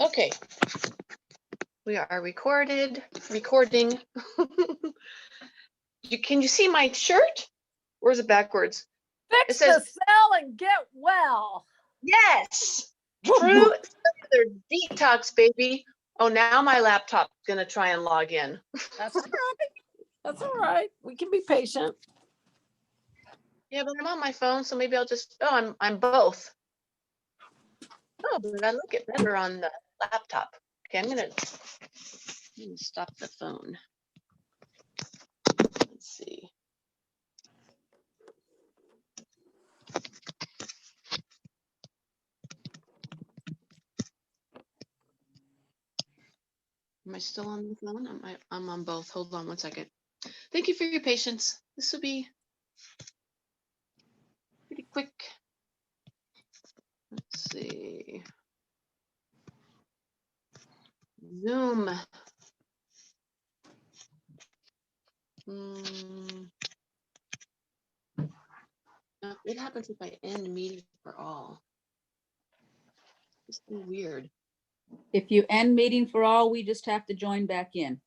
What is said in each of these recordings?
Okay, we are recording. Can you see my shirt? Or is it backwards? Fix the cell and get well. Yes, true cellular detox, baby. Oh, now my laptop's gonna try and log in. That's all right. That's all right. We can be patient. Yeah, but I'm on my phone, so maybe I'll just. Oh, I'm both. Oh, but I look it better on the laptop. Okay, I'm gonna stop the phone. Let's see. Am I still on the phone? I'm on both. Hold on one second. Thank you for your patience. This will be pretty quick. Let's see. Zoom. What happens if I end meeting for all? It's so weird. If you end meeting for all, we just have to join back in.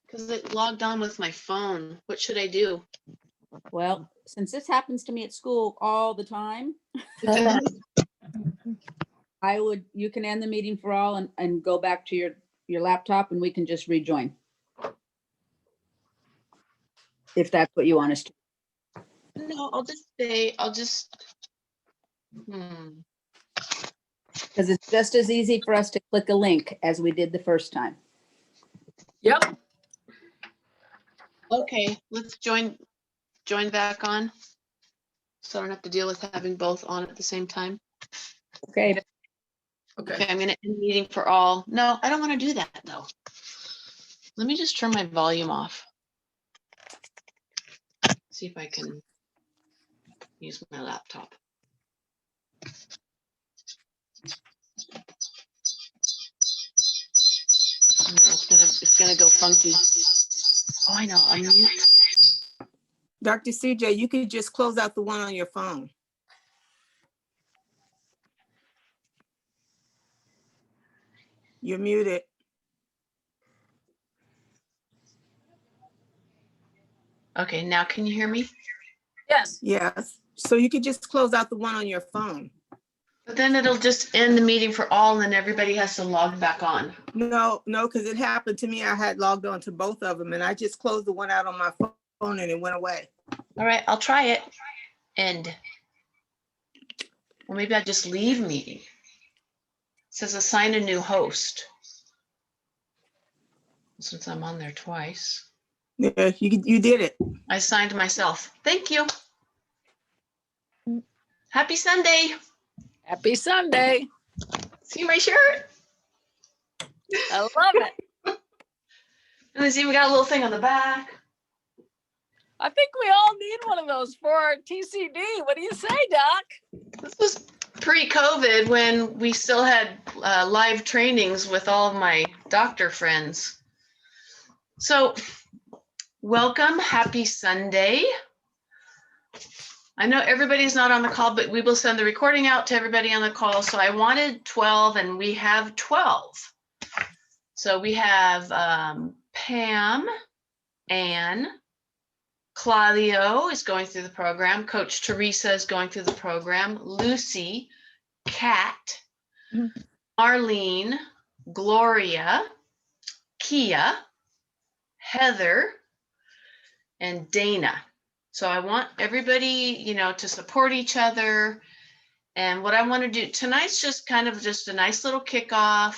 Because it logged on with my phone. What should I do? Well, since this happens to me at school all the time, you can end the meeting for all and go back to your laptop and we can just rejoin. If that's what you want us to. No, I'll just stay. Because it's just as easy for us to click a link as we did the first time. Yep. Okay, let's join back on. So I don't have to deal with having both on at the same time. Okay. Okay, I'm gonna end meeting for all. No, I don't want to do that though. Let me just turn my volume off. See if I can use my laptop. No, it's gonna go funky. Oh, I know. I'm mute. Dr. CJ, you could just close out the one on your phone. You're muted. Okay, now can you hear me? Yes. Yes. So you could just close out the one on your phone. But then it'll just end the meeting for all and then everybody has to log back on. No, because it happened to me. I had logged on to both of them and I just closed the one out on my phone and it went away. All right, I'll try it. End. Or maybe I just leave meeting. It says assign a new host. Since I'm on there twice. Yeah, you did it. I signed myself. Thank you. Happy Sunday. Happy Sunday. See my shirt? I love it. And then see, we got a little thing on the back. I think we all need one of those for our TCD. What do you say, Doc? This was pre-COVID when we still had live trainings with all of my doctor friends. So welcome, happy Sunday. I know everybody's not on the call, but we will send the recording out to everybody on the call. So I wanted 12 and we have 12. So we have Pam, Anne, Claudio is going through the program. Coach Teresa is going through the program. Lucy, Kat, Marlene, Gloria, Kia, Heather, and Dana. So I want everybody, to support each other. And what I want to do tonight's just kind of just a nice little kickoff.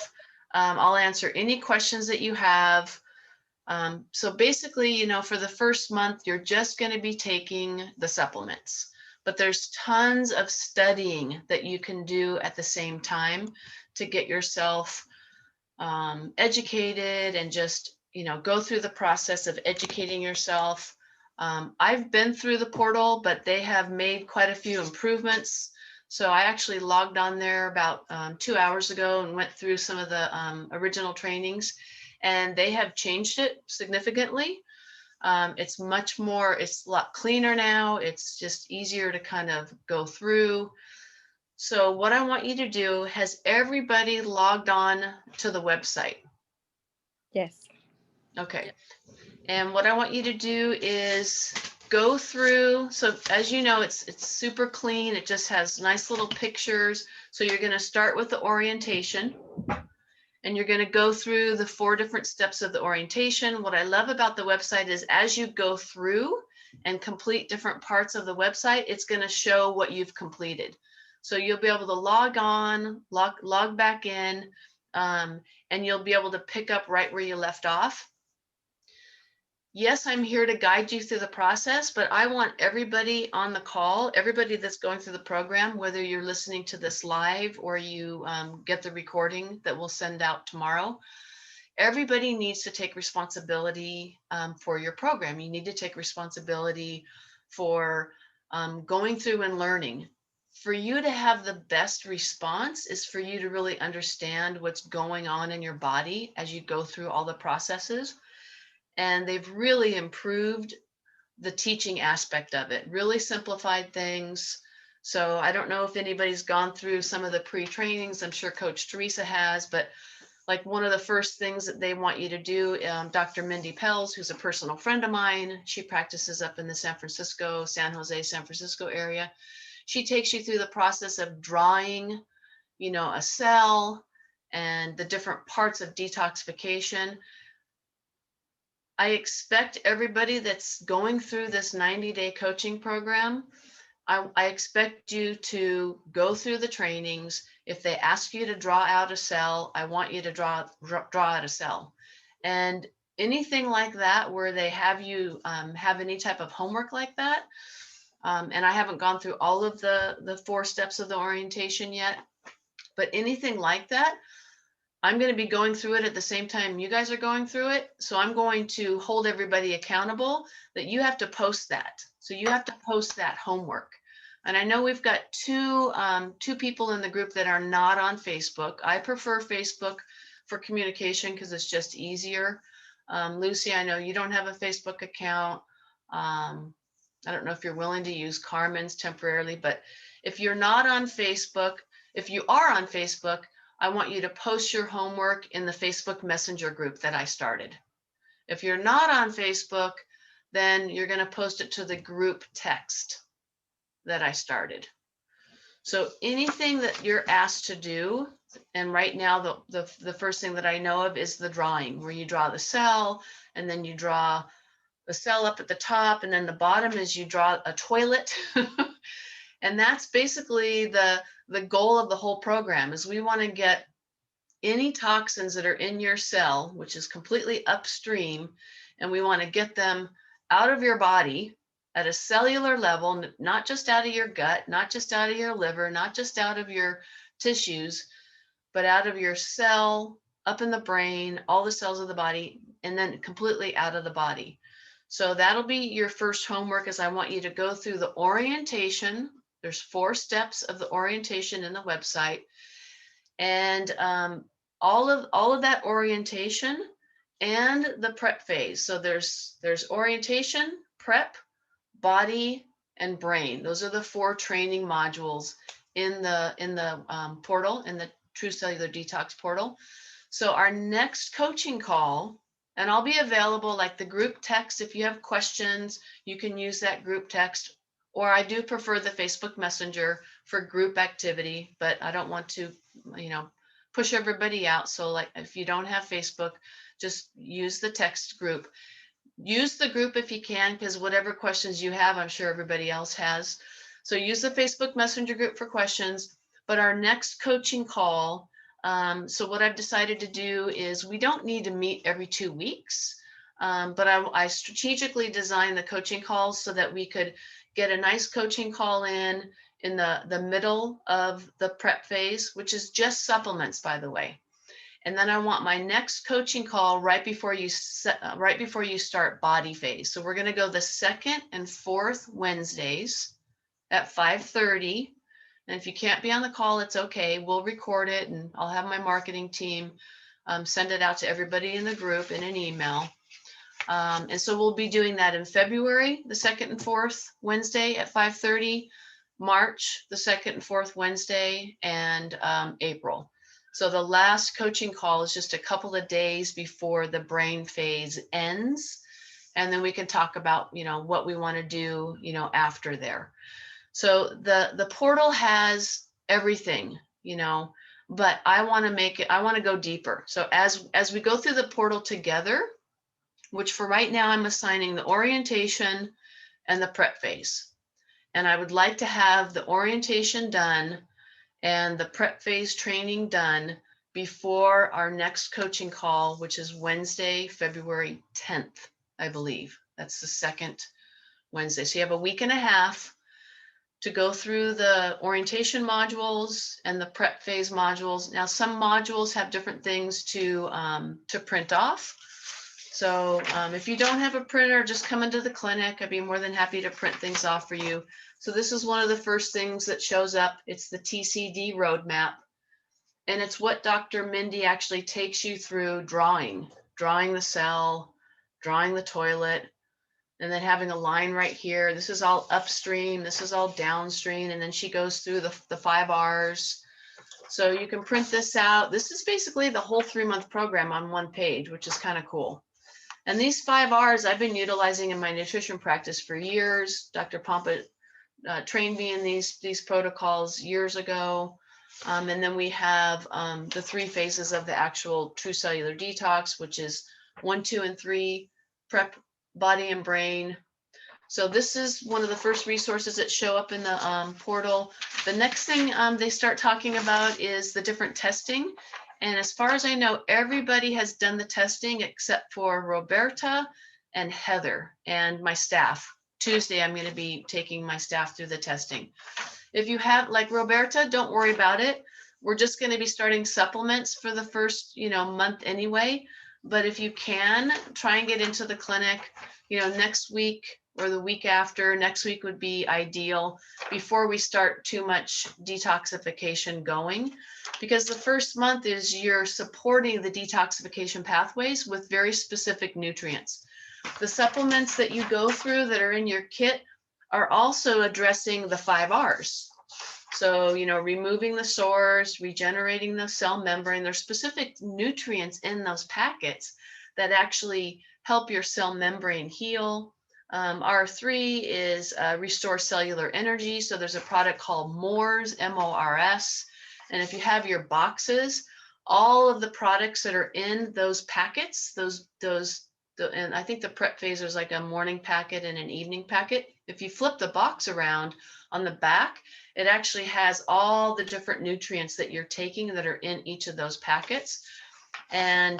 I'll answer any questions that you have. So basically, for the first month, you're just going to be taking the supplements, but there's tons of studying that you can do at the same time to get yourself educated and just, go through the process of educating yourself. I've been through the portal, but they have made quite a few improvements. So I actually logged on there about 2 hours ago and went through some of the original trainings, and they have changed it significantly. It's a lot cleaner now. It's just easier to kind of go through. So what I want you to do, has everybody logged on to the website? Yes. Okay. And what I want you to do is go through. So as you know, it's super clean. It just has nice little pictures. So you're going to start with the orientation, and you're going to go through the 4 different steps of the orientation. What I love about the website is as you go through and complete different parts of the website, it's going to show what you've completed. So you'll be able to log on, log back in, and you'll be able to pick up right where you left off. Yes, I'm here to guide you through the process, but I want everybody on the call, everybody that's going through the program, whether you're listening to this live or you get the recording that we'll send out tomorrow, everybody needs to take responsibility for your program. You need to take responsibility for going through and learning. For you to have the best response is for you to really understand what's going on in your body as you go through all the processes. And they've really improved the teaching aspect of it, really simplified things. So I don't know if anybody's gone through some of the pre-trainings. I'm sure Coach Teresa has, but like one of the first things that they want you to do, Dr. Mindy Pels, who's a personal friend of mine, she practices up in the San Francisco, San Jose, San Francisco area. She takes you through the process of drawing, a cell and the different parts of detoxification. I expect everybody that's going through this 90-day coaching program, I expect you to go through the trainings. If they ask you to draw out a cell, I want you to draw out a cell. And anything like that where they have you have any type of homework like that, and I haven't gone through all of the 4 steps of the orientation yet, but anything like that, I'm going to be going through it at the same time you guys are going through it. So I'm going to hold everybody accountable that you have to post that. So you have to post that homework. And I know we've got two people in the group that are not on Facebook. I prefer Facebook for communication because it's just easier. Lucy, I know you don't have a Facebook account. I don't know if you're willing to use Carmen's temporarily, but if you're not on Facebook, if you are on Facebook, I want you to post your homework in the Facebook Messenger group that I started. If you're not on Facebook, then you're going to post it to the group text that I started. So anything that you're asked to do, and right now the first thing that I know of is the drawing, where you draw the cell, and then you draw the cell up at the top, and then the bottom is you draw a toilet. And that's basically the goal of the whole program, is we want to get any toxins that are in your cell, which is completely upstream, and we want to get them out of your body at a cellular level, not just out of your gut, not just out of your liver, not just out of your tissues, but out of your cell, up in the brain, all the cells of the body, and then completely out of the body. So that'll be your first homework, is I want you to go through the orientation. There's 4 steps of the orientation in the website. And all of that orientation and the prep phase. So there's orientation, prep, body, and brain. Those are the 4 training modules in the portal, in the True Cellular Detox portal. So our next coaching call, and I'll be available like the group text. If you have questions, you can use that group text, or I do prefer the Facebook Messenger for group activity, but I don't want to, push everybody out. So like if you don't have Facebook, just use the text group. Use the group if you can, because whatever questions you have, I'm sure everybody else has. So use the Facebook Messenger group for questions. But our next coaching call, so what I've decided to do is we don't need to meet every 2 weeks, but I strategically designed the coaching calls so that we could get a nice coaching call in the middle of the prep phase, which is just supplements, by the way. And then I want my next coaching call right before you start body phase. So we're going to go the 2nd and 4th Wednesdays at 5:30. And if you can't be on the call, it's okay. We'll record it, and I'll have my marketing team send it out to everybody in the group in an email. And so we'll be doing that in February, the 2nd and 4th Wednesday at 5:30. March, the second and fourth Wednesday, and April. So the last coaching call is just a couple of days before the brain phase ends. And then we can talk about, what we want to do, after there. So the portal has everything, but I want to go deeper. So as we go through the portal together, which for right now, I'm assigning the orientation and the prep phase. And I would like to have the orientation done and the prep phase training done before our next coaching call, which is Wednesday, February 10th, I believe. That's the second Wednesday. So you have a week and a half to go through the orientation modules and the prep phase modules. Now, some modules have different things to print off. So if you don't have a printer, just come into the clinic. I'd be more than happy to print things off for you. So this is one of the first things that shows up. It's the TCD roadmap. And it's what Dr. Mindy actually takes you through drawing the cell, drawing the toilet, and then having a line right here. This is all upstream. This is all downstream. And then she goes through the 5 R's. So you can print this out. This is basically the whole 3-month program on one page, which is kind of cool. And these 5 R's I've been utilizing in my nutrition practice for years. Dr. Pompa trained me in these protocols years ago. And then we have the 3 phases of the actual true cellular detox, which is 1, 2, and 3, prep, body and brain. So this is one of the first resources that show up in the portal. The next thing they start talking about is the different testing. And as far as I know, everybody has done the testing except for Roberta and Heather and my staff. Tuesday, I'm going to be taking my staff through the testing. If you have, like Roberta, don't worry about it. We're just going to be starting supplements for the first, month anyway. But if you can, try and get into the clinic, next week or the week after. Next week would be ideal before we start too much detoxification going, because the first month is you're supporting the detoxification pathways with very specific nutrients. The supplements that you go through that are in your kit are also addressing the 5 R's. So, removing the sores, regenerating the cell membrane. There's specific nutrients in those packets that actually help your cell membrane heal. R3 is restore cellular energy. So there's a product called MORS, M-O-R-S. And if you have your boxes, all of the products that are in those packets, and I think the prep phase is like a morning packet and an evening packet. If you flip the box around on the back, it actually has all the different nutrients that you're taking that are in each of those packets. And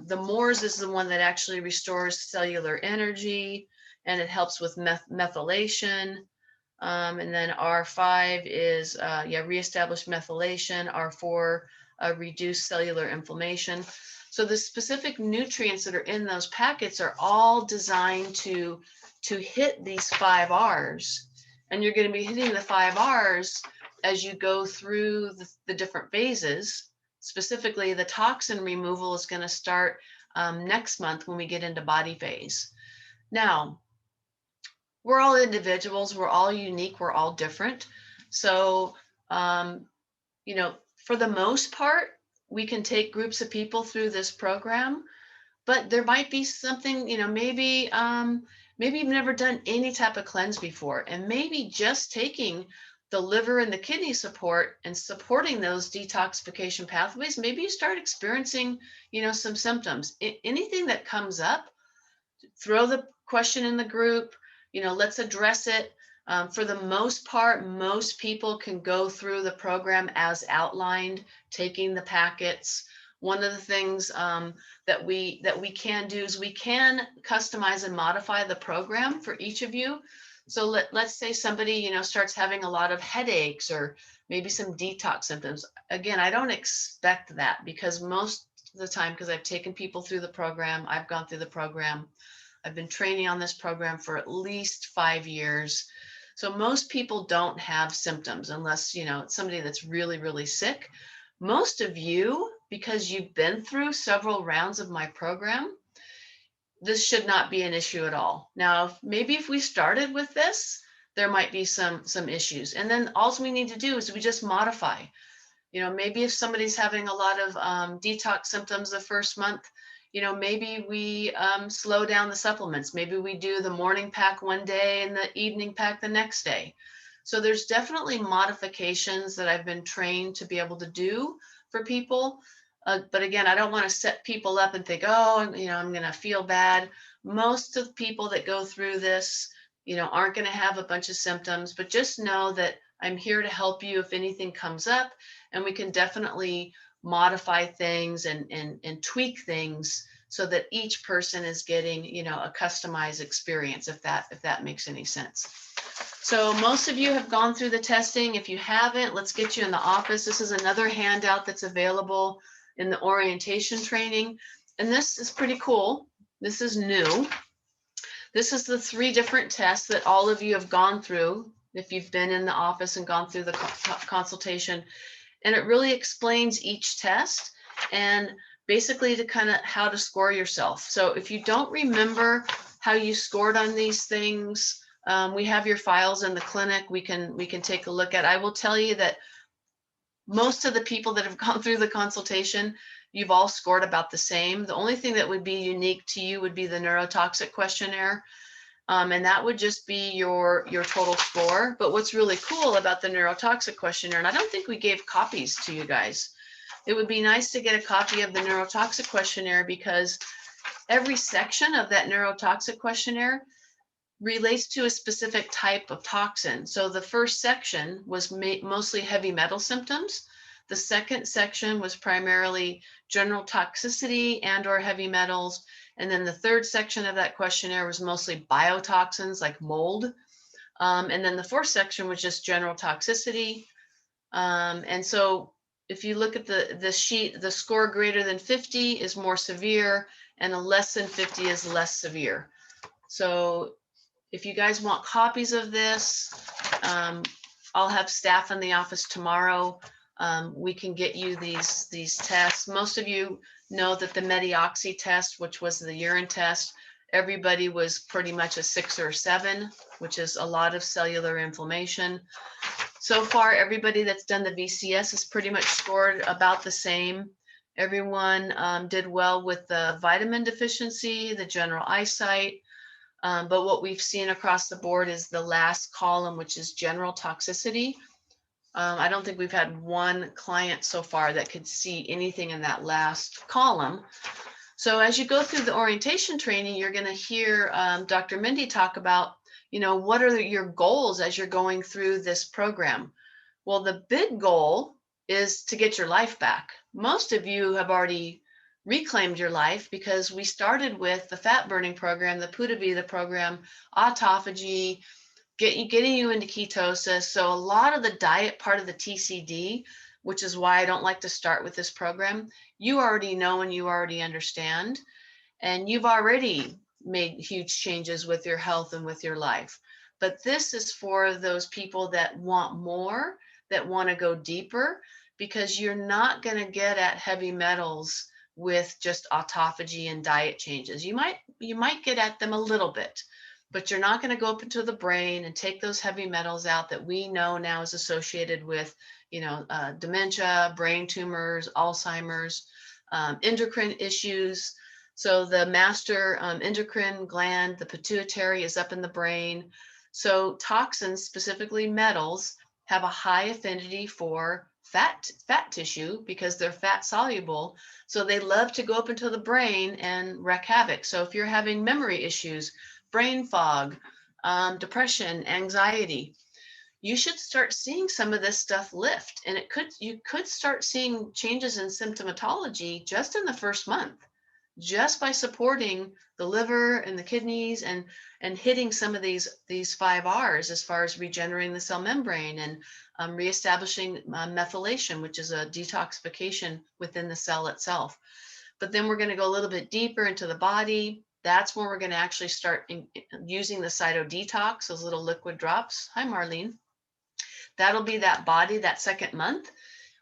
the MORS is the one that actually restores cellular energy, and it helps with methylation. And then R5 is, reestablish methylation. R4, reduce cellular inflammation. So the specific nutrients that are in those packets are all designed to hit these 5 R's. And you're going to be hitting the 5 R's as you go through the different phases. Specifically, the toxin removal is going to start next month when we get into body phase. Now, we're all individuals, we're all unique, we're all different. So, for the most part, we can take groups of people through this program, but there might be something, maybe you've never done any type of cleanse before, and maybe just taking the liver and the kidney support and supporting those detoxification pathways, maybe you start experiencing, some symptoms. Anything that comes up, throw the question in the group, let's address it. For the most part, most people can go through the program as outlined, taking the packets. One of the things that we can do is we can customize and modify the program for each of you. So let's say somebody, starts having a lot of headaches or maybe some detox symptoms. Again, I don't expect that, because most of the time, because I've taken people through the program, I've gone through the program, I've been training on this program for at least 5 years. So most people don't have symptoms unless, it's somebody that's really, really sick. Most of you, because you've been through several rounds of my program, this should not be an issue at all. Now, maybe if we started with this, there might be some issues. And then all we need to do is we just modify. Maybe if somebody's having a lot of detox symptoms the first month, maybe we slow down the supplements. Maybe we do the morning pack one day and the evening pack the next day. So there's definitely modifications that I've been trained to be able to do for people. But again, I don't want to set people up and think, oh, I'm going to feel bad. Most of the people that go through this, aren't going to have a bunch of symptoms, but just know that I'm here to help you if anything comes up, and we can definitely modify things and tweak things so that each person is getting, a customized experience, if that makes any sense. So most of you have gone through the testing. If you haven't, let's get you in the office. This is another handout that's available in the orientation training. And this is pretty cool. This is new. This is the 3 different tests that all of you have gone through if you've been in the office and gone through the consultation. And it really explains each test and basically to kind of how to score yourself. So if you don't remember how you scored on these things, we have your files in the clinic. We can take a look at. I will tell you that most of the people that have gone through the consultation, you've all scored about the same. The only thing that would be unique to you would be the neurotoxic questionnaire. And that would just be your total score. But what's really cool about the neurotoxic questionnaire, and I don't think we gave copies to you guys. It would be nice to get a copy of the neurotoxic questionnaire, because every section of that neurotoxic questionnaire relates to a specific type of toxin. So the first section was mostly heavy metal symptoms. The second section was primarily general toxicity and or heavy metals. And then the third section of that questionnaire was mostly biotoxins like mold. And then the fourth section was just general toxicity. And so if you look at the sheet, the score greater than 50 is more severe, and a less than 50 is less severe. So if you guys want copies of this, I'll have staff in the office tomorrow. We can get you these tests. Most of you know that the Medioxy test, which was the urine test, everybody was pretty much a 6 or 7, which is a lot of cellular inflammation. So far, everybody that's done the VCS has pretty much scored about the same. Everyone did well with the vitamin deficiency, the general eyesight. But what we've seen across the board is the last column, which is general toxicity. I don't think we've had one client so far that could see anything in that last column. So as you go through the orientation training, you're going to hear Dr. Mindy talk about, what are your goals as you're going through this program? Well, the big goal is to get your life back. Most of you have already reclaimed your life, because we started with the fat burning program, the Puta Vida program, autophagy, getting you into ketosis. So a lot of the diet part of the TCD, which is why I don't like to start with this program, you already know and you already understand, and you've already made huge changes with your health and with your life. But this is for those people that want more, that want to go deeper, because you're not going to get at heavy metals with just autophagy and diet changes. You might get at them a little bit, but you're not going to go up into the brain and take those heavy metals out that we know now is associated with, dementia, brain tumors, Alzheimer's, endocrine issues. So the master endocrine gland, the pituitary, is up in the brain. So toxins, specifically metals, have a high affinity for fat tissue because they're fat soluble. So they love to go up into the brain and wreak havoc. So if you're having memory issues, brain fog, depression, anxiety, you should start seeing some of this stuff lift. And you could start seeing changes in symptomatology just in the first month, just by supporting the liver and the kidneys and hitting some of these 5 R's as far as regenerating the cell membrane and reestablishing methylation, which is a detoxification within the cell itself. But then we're going to go a little bit deeper into the body. That's when we're going to actually start using the Cyto Detox, those little liquid drops. Hi, Marlene. That'll be that body, that second month.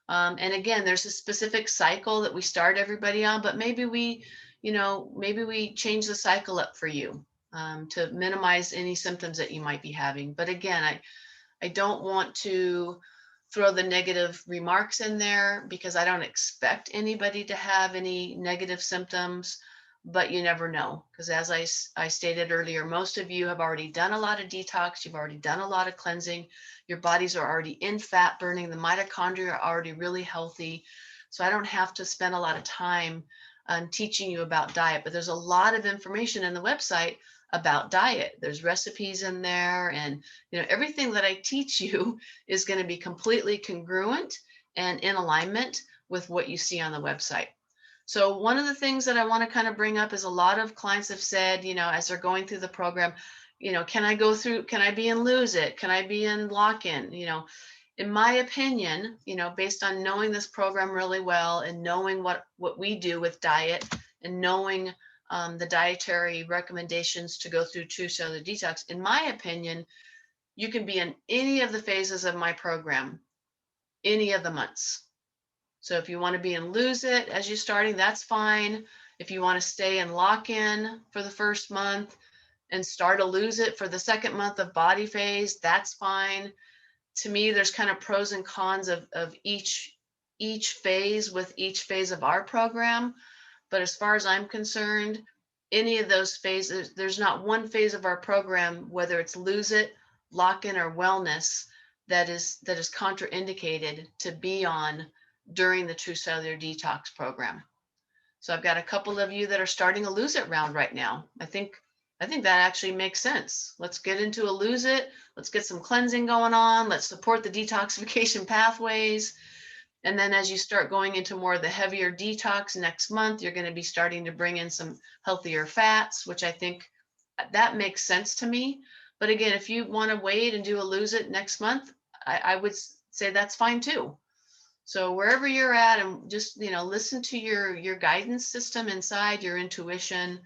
And again, there's a specific cycle that we start everybody on, but maybe we change the cycle up for you. to minimize any symptoms that you might be having. But again, I don't want to throw the negative remarks in there because I don't expect anybody to have any negative symptoms, but you never know. Because as I stated earlier, most of you have already done a lot of detox. You've already done a lot of cleansing. Your bodies are already in fat burning. The mitochondria are already really healthy. So I don't have to spend a lot of time teaching you about diet, but there's a lot of information in the website about diet. There's recipes in there, and everything that I teach you is going to be completely congruent and in alignment with what you see on the website. So one of the things that I want to kind of bring up is a lot of clients have said, as they're going through the program, can I be in Lose It? Can I be in Lock-In? In my opinion, based on knowing this program really well and knowing what we do with diet and knowing the dietary recommendations to go through True Cellular Detox, in my opinion, you can be in any of the phases of my program, any of the months. So if you want to be in Lose It as you're starting, that's fine. If you want to stay in Lock-In for the first month and start a Lose It for the second month of body phase, that's fine. To me, there's kind of pros and cons of each phase with each phase of our program. But as far as I'm concerned, any of those phases, there's not one phase of our program, whether it's Lose It, Lock-In, or Wellness, that is contraindicated to be on during the True Cellular Detox program. So I've got a couple of you that are starting a Lose It round right now. I think that actually makes sense. Let's get into a Lose It. Let's get some cleansing going on. Let's support the detoxification pathways. And then as you start going into more of the heavier detox next month, you're going to be starting to bring in some healthier fats, which I think that makes sense to me. But again, if you want to wait and do a Lose It next month, I would say that's fine too. So wherever you're at, and just, listen to your guidance system inside, your intuition.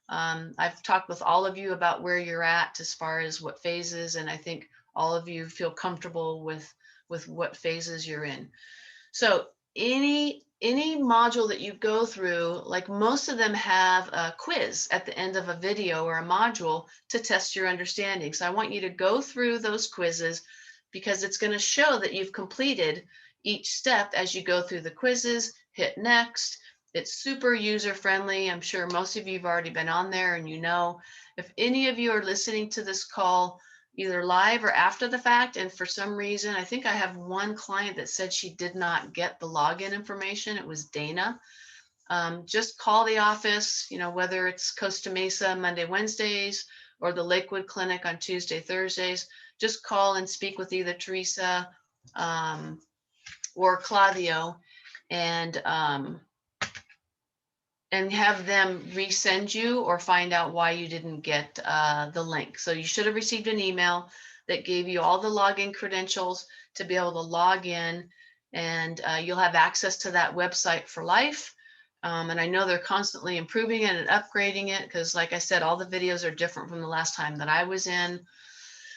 I've talked with all of you about where you're at as far as what phases, and I think all of you feel comfortable with what phases you're in. So any module that you go through, like most of them have a quiz at the end of a video or a module to test your understanding. So I want you to go through those quizzes because it's going to show that you've completed each step as you go through the quizzes. Hit next. It's super user friendly. I'm sure most of you have already been on there, and if any of you are listening to this call either live or after the fact, and for some reason, I think I have one client that said she did not get the login information. It was Dana. Just call the office, whether it's Costa Mesa Monday, Wednesdays, or the Lakewood Clinic on Tuesday, Thursdays. Just call and speak with either Teresa or Claudio, and have them resend you or find out why you didn't get the link. So you should have received an email that gave you all the login credentials to be able to log in, and you'll have access to that website for life. And I know they're constantly improving it and upgrading it because, like I said, all the videos are different from the last time that I was in.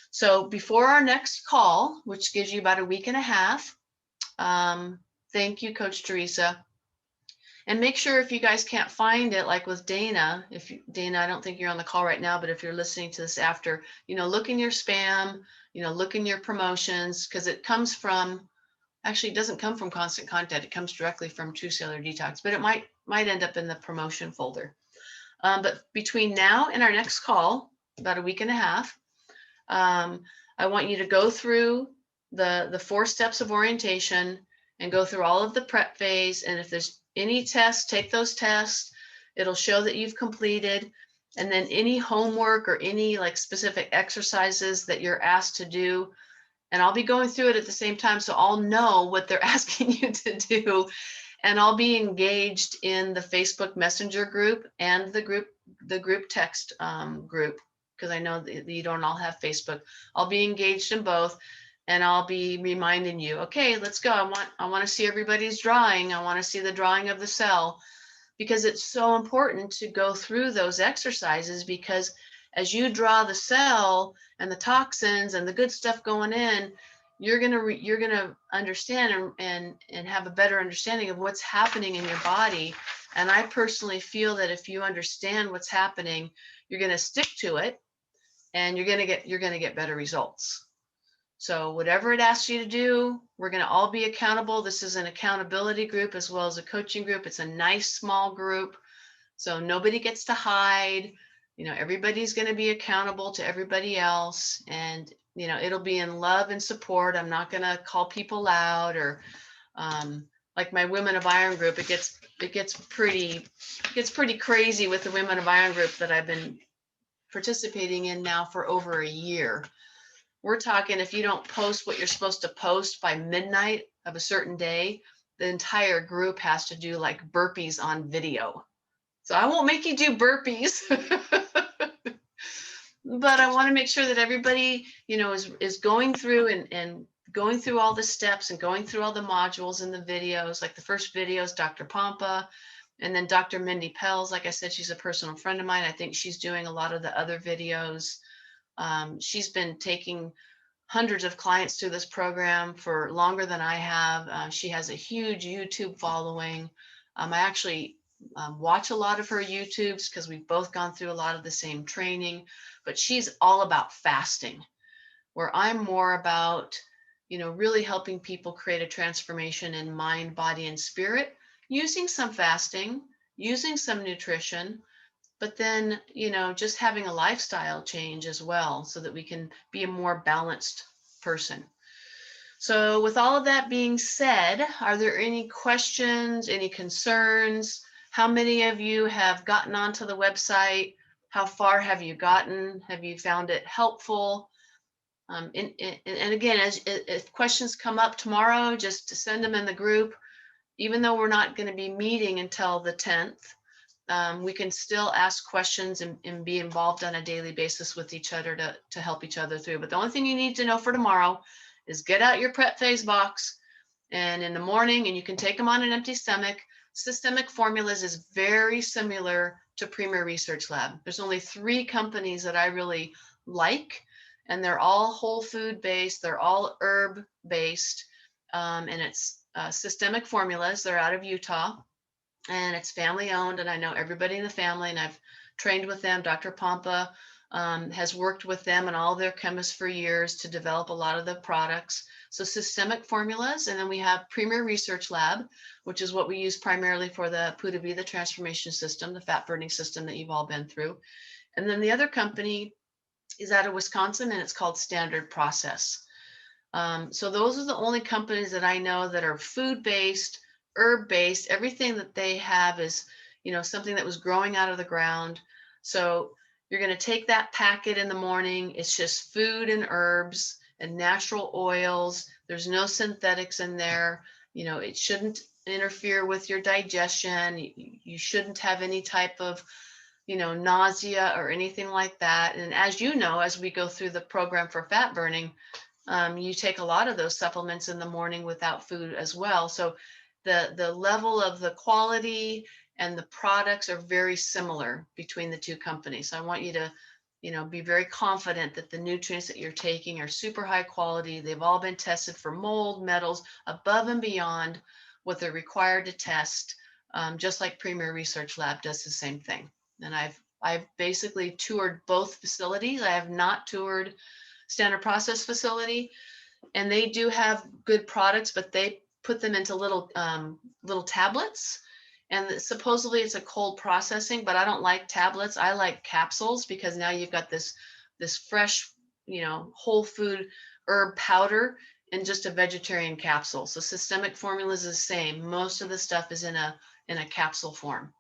So before our next call, which gives you about a week and a half, thank you, Coach Teresa. And make sure if you guys can't find it, like with Dana, Dana, I don't think you're on the call right now, but if you're listening to this after, look in your spam, look in your promotions, because it comes from, actually it doesn't come from Constant Contact. It comes directly from True Cellular Detox, but it might end up in the promotion folder. But between now and our next call, about a week and a half, I want you to go through the 4 steps of orientation and go through all of the prep phase. And if there's any tests, take those tests. It'll show that you've completed. And then any homework or any specific exercises that you're asked to do. And I'll be going through it at the same time, so I'll know what they're asking you to do. And I'll be engaged in the Facebook Messenger group and the group text group, because I know that you don't all have Facebook. I'll be engaged in both. And I'll be reminding you, okay, let's go. I want to see everybody's drawing. I want to see the drawing of the cell, because it's so important to go through those exercises, because as you draw the cell and the toxins and the good stuff going in, you're gonna understand and have a better understanding of what's happening in your body. And I personally feel that if you understand what's happening, you're gonna stick to it, and you're gonna get better results. So whatever it asks you to do, we're gonna all be accountable. This is an accountability group as well as a coaching group. It's a nice small group, so nobody gets to hide. Everybody's going to be accountable to everybody else, and it'll be in love and support. I'm not going to call people out, or like my Women of Iron group. It gets pretty crazy with the Women of Iron group that I've been participating in now for over a year. We're talking, if you don't post what you're supposed to post by midnight of a certain day, the entire group has to do like burpees on video. So I won't make you do burpees, but I want to make sure that everybody, is going through and going through all the steps and going through all the modules and the videos. Like the first video is Dr. Pompa, and then Dr. Mindy Pelz. Like I said, she's a personal friend of mine. I think she's doing a lot of the other videos. She's been taking hundreds of clients through this program for longer than I have. She has a huge YouTube following. I actually watch a lot of her YouTubes because we've both gone through a lot of the same training, but she's all about fasting, where I'm more about, really helping people create a transformation in mind, body, and spirit, using some fasting, using some nutrition, but then, just having a lifestyle change as well so that we can be a more balanced person. So with all of that being said, are there any questions, any concerns? How many of you have gotten onto the website? How far have you gotten? Have you found it helpful? And again, if questions come up tomorrow, just to send them in the group. Even though we're not going to be meeting until the 10th, we can still ask questions and be involved on a daily basis with each other to help each other through. But the only thing you need to know for tomorrow is get out your prep phase box, and in the morning, and you can take them on an empty stomach. Systemic Formulas is very similar to Premier Research Lab. There's only 3 companies that I really like, and they're all whole food based. They're all herb based, and it's Systemic Formulas. They're out of Utah, and it's family owned, and I know everybody in the family, and I've trained with them. Dr. Pompa has worked with them and all their chemists for years to develop a lot of the products. So Systemic Formulas, and then we have Premier Research Lab, which is what we use primarily for the Puda Vida transformation system, the fat burning system that you've all been through. And then the other company is out of Wisconsin, and it's called Standard Process. So those are the only companies that I know that are food-based, herb-based. Everything that they have is, something that was growing out of the ground. So you're going to take that packet in the morning. It's just food and herbs and natural oils. There's no synthetics in there. It shouldn't interfere with your digestion. You shouldn't have any type of, nausea or anything like that. And as you know, as we go through the program for fat burning, you take a lot of those supplements in the morning without food as well. So the level of the quality and the products are very similar between the 2 companies. So I want you to, be very confident that the nutrients that you're taking are super high quality. They've all been tested for mold, metals, above and beyond what they're required to test, just like Premier Research Lab does the same thing. And I've basically toured both facilities. I have not toured Standard Process facility, and they do have good products, but they put them into little tablets, and supposedly it's a cold processing, but I don't like tablets. I like capsules, because now you've got this fresh, whole food herb powder in just a vegetarian capsule. So Systemic Formulas is the same. Most of the stuff is in a capsule form.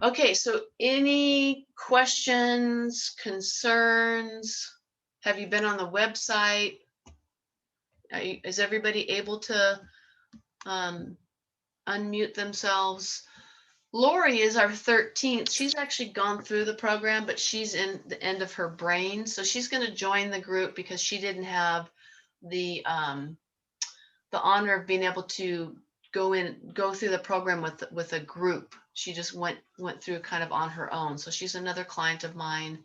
Okay, so any questions, concerns? Have you been on the website? Is everybody able to unmute themselves? Lori is our 13th. She's actually gone through the program, but she's in the end of her brain. So she's going to join the group because she didn't have the honor of being able to go through the program with a group. She just went through kind of on her own. So she's another client of mine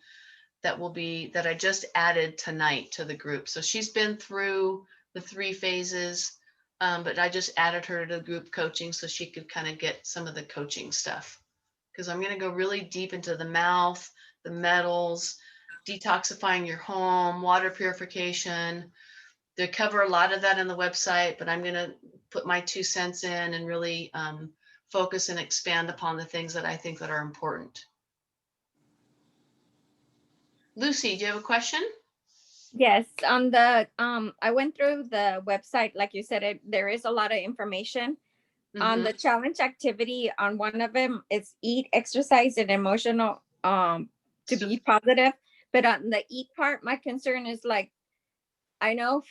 that I just added tonight to the group. So she's been through the 3 phases. But I just added her to the group coaching so she could kind of get some of the coaching stuff. Because I'm going to go really deep into the mouth, the metals, detoxifying your home, water purification. They cover a lot of that on the website, but I'm going to put my 2 cents in and really focus and expand upon the things that I think that are important. Lucy, do you have a question? Yes, on the I went through the website, like you said, there is a lot of information on the challenge activity. On one of them, it's eat, exercise, and emotional to be positive. But on the eat part, my concern is like, I know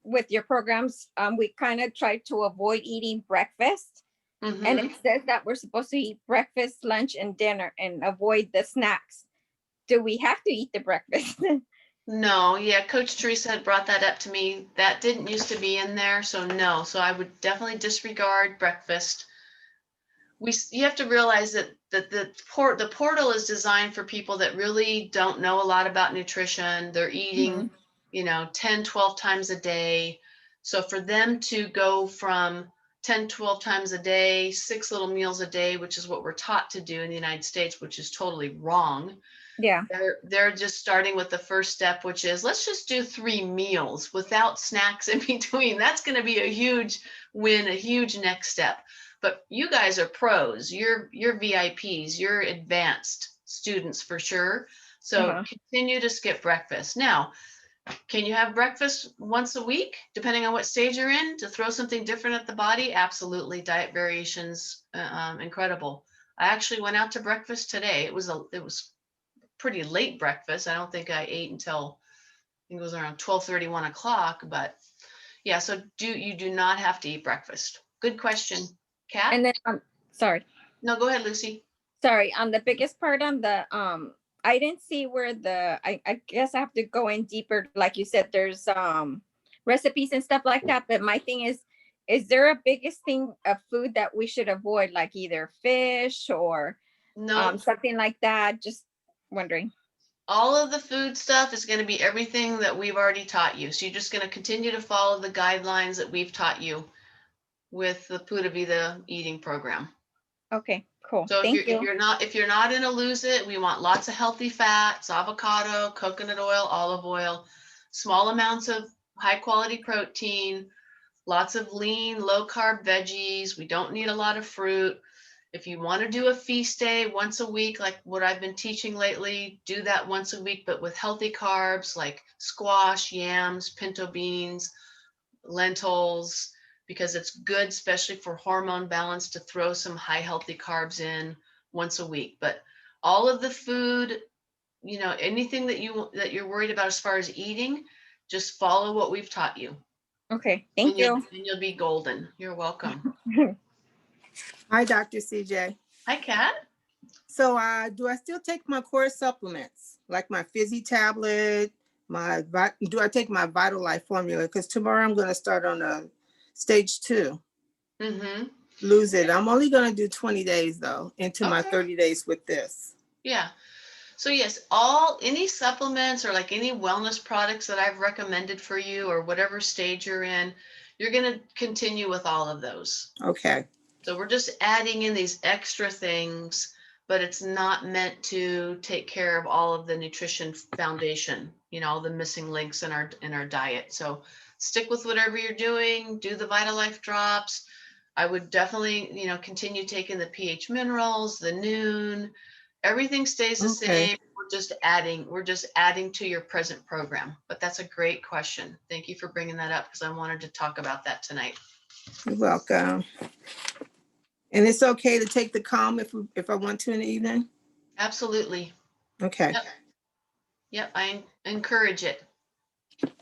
with your programs, we kind of try to avoid eating breakfast. And it says that we're supposed to eat breakfast, lunch, and dinner and avoid the snacks. Do we have to eat the breakfast? No, yeah, Coach Teresa had brought that up to me. That didn't used to be in there, so no. So I would definitely disregard breakfast. You have to realize that the portal is designed for people that really don't know a lot about nutrition. They're eating, 10, 12 times a day. So for them to go from 10, 12 times a day, 6 little meals a day, which is what we're taught to do in the United States, which is totally wrong. Yeah. They're just starting with the first step, which is let's just do 3 meals without snacks in between. That's going to be a huge win, a huge next step. But you guys are pros, you're VIPs, you're advanced students for sure. So continue to skip breakfast. Now, can you have breakfast once a week, depending on what stage you're in, to throw something different at the body? Absolutely. Diet variations, incredible. I actually went out to breakfast today. It was pretty late breakfast. I don't think I ate until I think it was around 12:30, 1 o'clock. But yeah, so you do not have to eat breakfast. Good question, Kat. And then, sorry. No, go ahead, Lucy. Sorry, on the biggest part on the I didn't see where I guess I have to go in deeper. Like you said, there's recipes and stuff like that. But my thing is there a biggest thing of food that we should avoid, like either fish or No, something like that? Just wondering. all of the food stuff is going to be everything that we've already taught you. So you're just going to continue to follow the guidelines that we've taught you with the Pura Vida eating program. Okay, cool. So Thank you. if you're not in a lose it, we want lots of healthy fats, avocado, coconut oil, olive oil, small amounts of high quality protein, lots of lean, low carb veggies. We don't need a lot of fruit. If you want to do a feast day once a week, like what I've been teaching lately, do that once a week, but with healthy carbs like squash, yams, pinto beans, lentils, because it's good, especially for hormone balance, to throw some high healthy carbs in once a week. But all of the food, anything that you're worried about as far as eating, just follow what we've taught you. Okay, thank you. And you'll be golden. You're welcome. Hi, Dr. CJ. Hi, Kat. So do I still take my core supplements, like my Fizzy tablet, do I take my Vital Life formula? Because tomorrow I'm going to start on a stage 2. Lose it. I'm only going to do 20 days, though, into my 30 days with this. Yeah. So yes, any supplements or like any wellness products that I've recommended for you or whatever stage you're in, you're going to continue with all of those. Okay. So we're just adding in these extra things, but it's not meant to take care of all of the nutrition foundation, all the missing links in our diet. So stick with whatever you're doing, do the Vital Life drops. I would definitely, continue taking the pH minerals, the Noon. Everything stays the same. We're just adding to your present program. But that's a great question. Thank you for bringing that up because I wanted to talk about that tonight. You're welcome. And it's okay to take the Calm if I want to in the evening? Absolutely. Okay. Yep, I encourage it.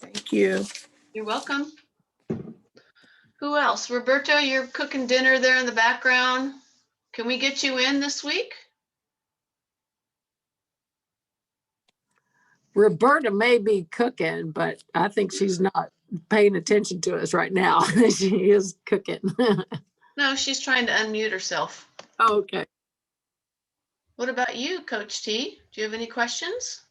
Thank you. You're welcome. Who else? Roberto, you're cooking dinner there in the background. Can we get you in this week? Roberta may be cooking, but I think she's not paying attention to us right now. She is cooking. No, she's trying to unmute herself. Okay. What about you, Coach T? Do you have any questions?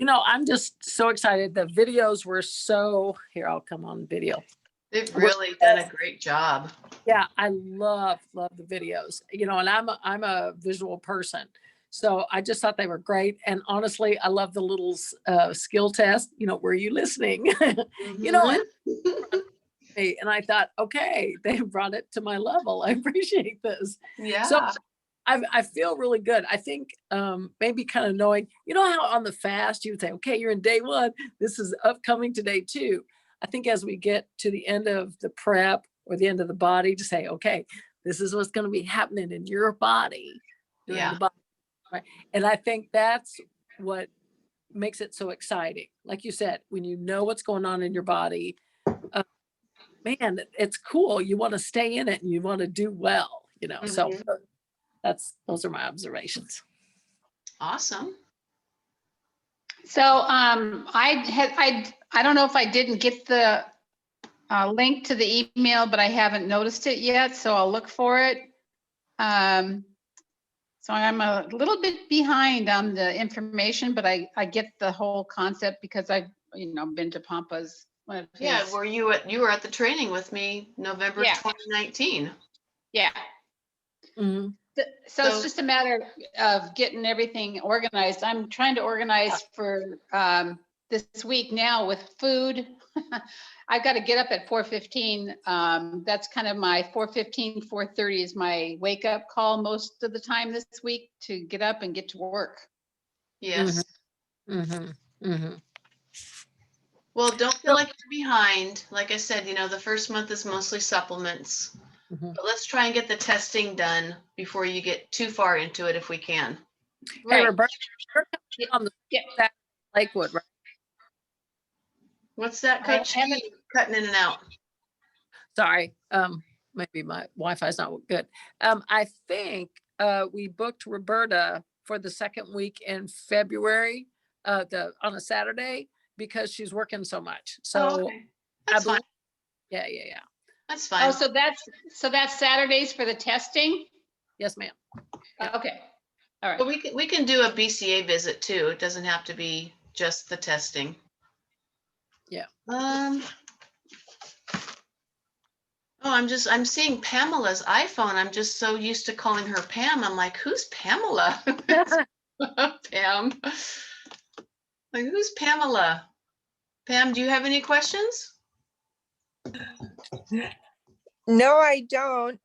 I'm just so excited. The videos were so, here, I'll come on video. They've really done a great job. Yeah, I love the videos, and I'm a visual person. So I just thought they were great. And honestly, I love the little skill test, were you listening? Mhm. And I thought, okay, they brought it to my level. I appreciate this. Yeah. So I feel really good. I think maybe kind of knowing, how on the fast you would say, okay, you're in day 1. This is upcoming to day 2. I think as we get to the end of the prep or the end of the body to say, okay, this is what's going to be happening in your body during the body. Right. And I think that's what makes it so exciting. Like you said, when you know what's going on in your body, man, it's cool. You want to stay in it and you want to do well, so those are my observations. Awesome. So I don't know if I didn't get the link to the email, but I haven't noticed it yet, so I'll look for it. So I'm a little bit behind on the information, but I get the whole concept because I've been to Pampa's. Yeah, you were at the training with me November 2019. Yeah. Mm-hmm. So it's just a matter of getting everything organized. I'm trying to organize for this week now with food. I've got to get up at 4:15. That's kind of my 4:15, 4:30 is my wake up call most of the time this week to get up and get to work. Yes. Mm-hmm. Mm-hmm. Well, don't feel like you're behind. Like I said, the first month is mostly supplements. Mm-hmm. But let's try and get the testing done before you get too far into it if we can. Hey, Roberta, you're on the Lakewood, right? What's that, Coach? Cutting in and out. Sorry. Maybe my Wi-Fi is not good. I think we booked Roberta for the second week in February, on a Saturday, because she's working so much. So okay. That's fine. Yeah. That's fine. Oh, so that's Saturdays for the testing? Yes, ma'am. Okay. All right. But we can do a BCA visit too. It doesn't have to be just the testing. Yeah. I'm seeing Pamela's iPhone. I'm just so used to calling her Pam. I'm like, who's Pamela? Pam. Like, who's Pamela? Pam, do you have any questions? No, I don't.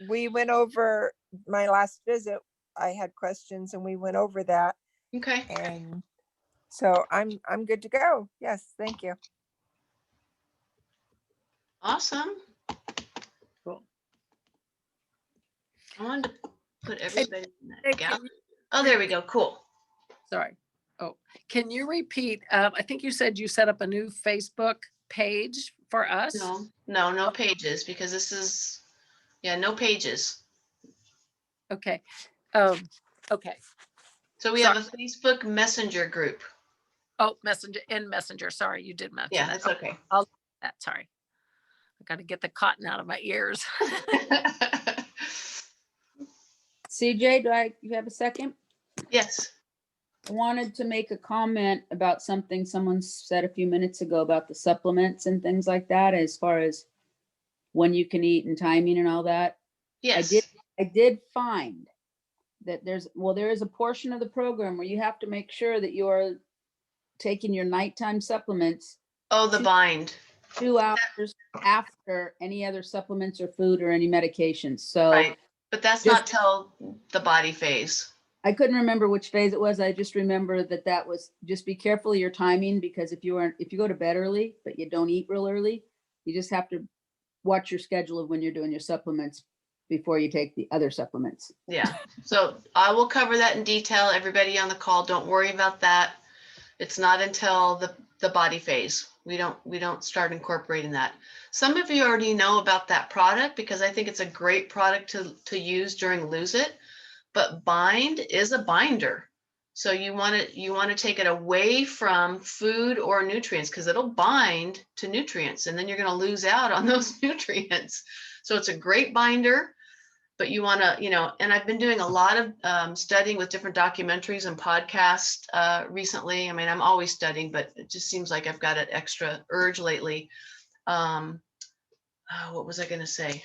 We went over my last visit. I had questions and we went over that. Okay. And so I'm good to go. Yes, thank you. Awesome. Cool. I wanted to put everybody in Hey, that gap. Oh, there we go. Cool. Sorry. Oh, can you repeat? I think you said you set up a new Facebook page for us. No pages, because this is, no pages. Okay. Okay. So we have a Facebook Messenger group. Oh, Messenger. Sorry, you did mention. Yeah, that's okay. I'll do that. Sorry. I got to get the cotton out of my ears. CJ, you have a second? Yes. I wanted to make a comment about something someone said a few minutes ago about the supplements and things like that, as far as when you can eat and timing and all that. Yes. I did find that there is a portion of the program where you have to make sure that you're taking your nighttime supplements. Oh, the bind. 2 hours after any other supplements or food or any medications. So, right. But that's not till the body phase. I couldn't remember which phase it was. I just remember that was, just be careful of your timing, because if you go to bed early, but you don't eat real early, you just have to watch your schedule of when you're doing your supplements before you take the other supplements. Yeah. So I will cover that in detail. Everybody on the call, don't worry about that. It's not until the body phase. We don't start incorporating that. Some of you already know about that product because I think it's a great product to use during Lose It. But bind is a binder. So you want to take it away from food or nutrients, because it'll bind to nutrients and then you're going to lose out on those nutrients. So it's a great binder. but you want to, and I've been doing a lot of studying with different documentaries and podcasts recently. I mean, I'm always studying, but it just seems like I've got an extra urge lately. What was I going to say?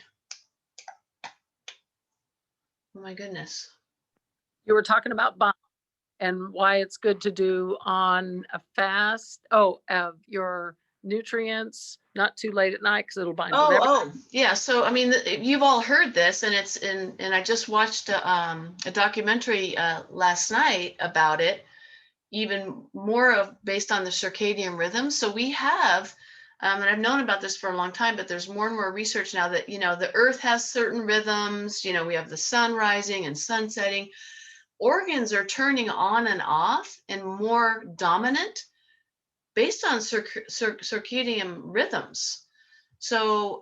Oh my goodness. You were talking about bond and why it's good to do on a fast. Oh, your nutrients, not too late at night because it'll bind whatever. Oh, yeah. So, I mean, you've all heard this, and it's and I just watched a documentary last night about it, even more of based on the circadian rhythm. So we have, and I've known about this for a long time, but there's more and more research now that, the earth has certain rhythms, we have the sun rising and sun setting. Organs are turning on and off and more dominant based on circadian rhythms. So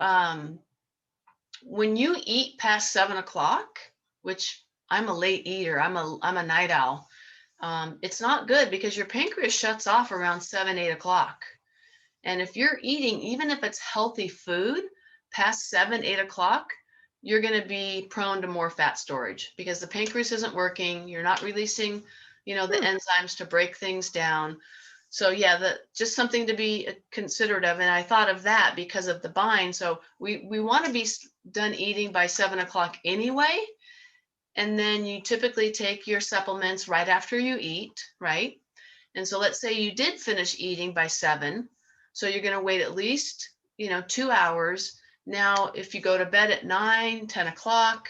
when you eat past 7 o'clock, which I'm a late eater, I'm a night owl. It's not good because your pancreas shuts off around 7, 8 o'clock. And if you're eating, even if it's healthy food, past 7, 8 o'clock, you're going to be prone to more fat storage because the pancreas isn't working. You're not releasing, the enzymes to break things down. So yeah, just something to be considerate of. And I thought of that because of the bind. So we want to be done eating by 7 o'clock anyway. And then you typically take your supplements right after you eat, right? And so let's say you did finish eating by 7. So you're going to wait at least, 2 hours. Now, if you go to bed at 9, 10 o'clock,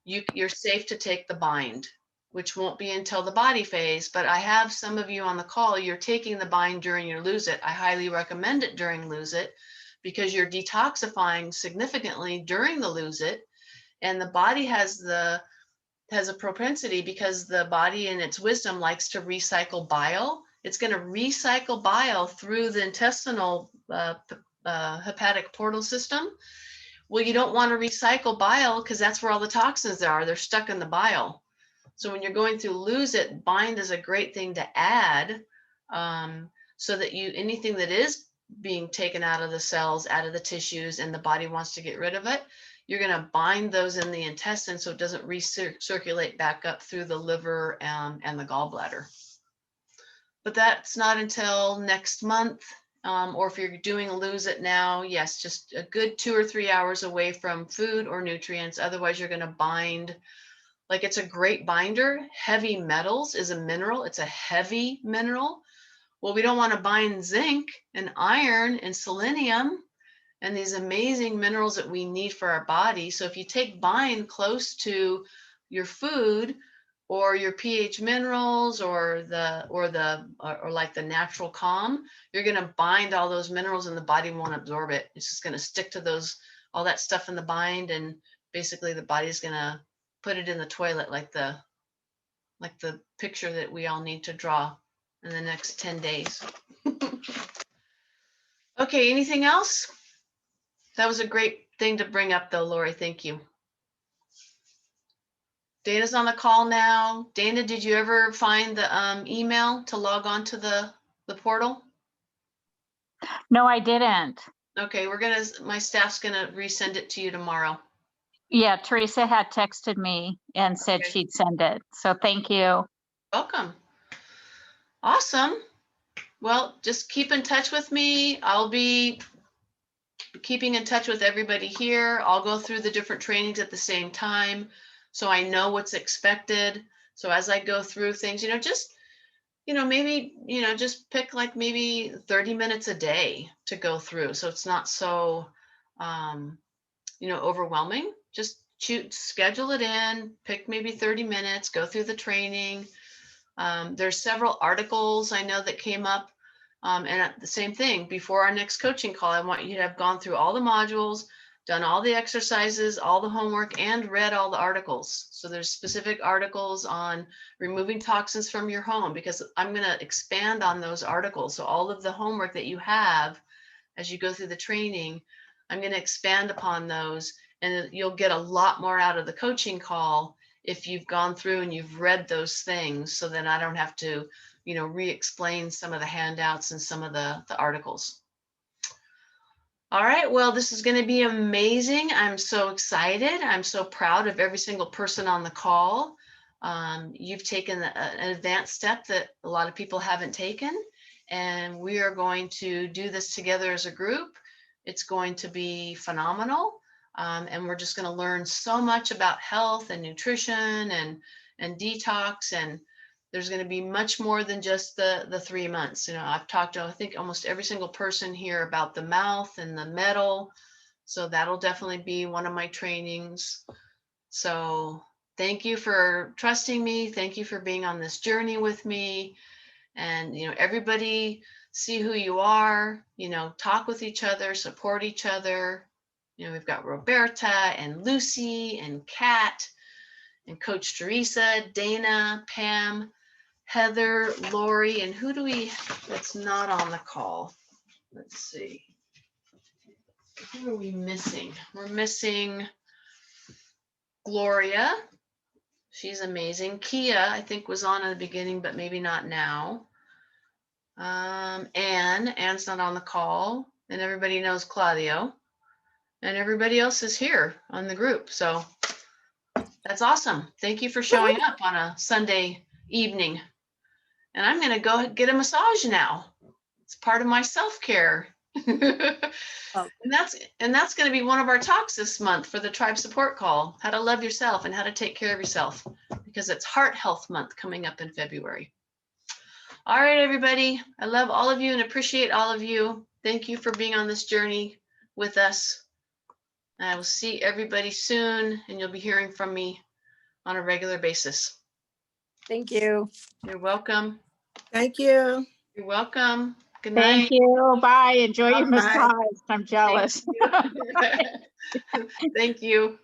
you're safe to take the bind, which won't be until the body phase. But I have some of you on the call, you're taking the bind during your lose it. I highly recommend it during lose it because you're detoxifying significantly during the lose it. And the body has a propensity, because the body in its wisdom likes to recycle bile. It's going to recycle bile through the intestinal hepatic portal system. Well, you don't want to recycle bile because that's where all the toxins are. They're stuck in the bile. So when you're going through lose it, bind is a great thing to add, so that anything that is being taken out of the cells, out of the tissues, and the body wants to get rid of it, you're going to bind those in the intestine so it doesn't recirculate back up through the liver and the gallbladder. But that's not until next month. Or if you're doing lose it now, yes, just a good 2 or 3 hours away from food or nutrients. Otherwise, you're going to bind. Like, it's a great binder. Heavy metals is a mineral. It's a heavy mineral. Well, we don't want to bind zinc and iron and selenium and these amazing minerals that we need for our body. So if you take bind close to your food or your pH minerals or like the natural calm, you're going to bind all those minerals and the body won't absorb it. It's just going to stick to all that stuff in the bind, and basically the body's going to put it in the toilet, like the picture that we all need to draw in the next 10 days. Okay, anything else? That was a great thing to bring up though, Lori, thank you. Dana's on the call now. Dana, did you ever find the email to log on to the portal? No, I didn't. Okay, my staff's gonna resend it to you tomorrow. Yeah, Teresa had texted me and said Okay. she'd send it. So thank you. Welcome. Awesome. Well, just keep in touch with me. I'll be keeping in touch with everybody here. I'll go through the different trainings at the same time, so I know what's expected. So as I go through things, maybe, just pick like maybe 30 minutes a day to go through. So it's not so, overwhelming. Just schedule it in, pick maybe 30 minutes, go through the training. There's several articles I know that came up. And the same thing, before our next coaching call, I want you to have gone through all the modules, done all the exercises, all the homework, and read all the articles. So there's specific articles on removing toxins from your home, because I'm going to expand on those articles. So all of the homework that you have as you go through the training, I'm going to expand upon those, and you'll get a lot more out of the coaching call if you've gone through and you've read those things, so then I don't have to re-explain some of the handouts and some of the articles. All right, well, this is going to be amazing. I'm so excited. I'm so proud of every single person on the call. You've taken an advanced step that a lot of people haven't taken, and we are going to do this together as a group. It's going to be phenomenal, and we're just going to learn so much about health and nutrition and detox, and there's going to be much more than just the 3 months. You know, I've talked to, I think, almost every single person here about the mouth and the metal. So that'll definitely be one of my trainings. So thank you for trusting me. Thank you for being on this journey with me. And, you know, everybody see who you are, you know, talk with each other, support each other. You know, we've got Roberta and Lucy and Kat and Coach Teresa, Dana, Pam, Heather, Lori, and who do we, that's not on the call? Let's see. Who are we missing? We're missing Gloria. She's amazing. Kia, I think, was on at the beginning, but maybe not now. Anne's not on the call, and everybody knows Claudio. And everybody else is here on the group. So that's awesome. Thank you for showing up on a Sunday evening. And I'm going to go get a massage now. It's part of my self-care. Oh. And that's going to be one of our talks this month for the Tribe Support Call, how to love yourself and how to take care of yourself, because it's Heart Health Month coming up in February. All right, everybody. I love all of you and appreciate all of you. Thank you for being on this journey with us. I will see everybody soon, and you'll be hearing from me on a regular basis. Thank you. You're welcome. Thank you. You're welcome. Good night. Thank you. Bye. Enjoy your Bye. massage. I'm jealous. Thank you.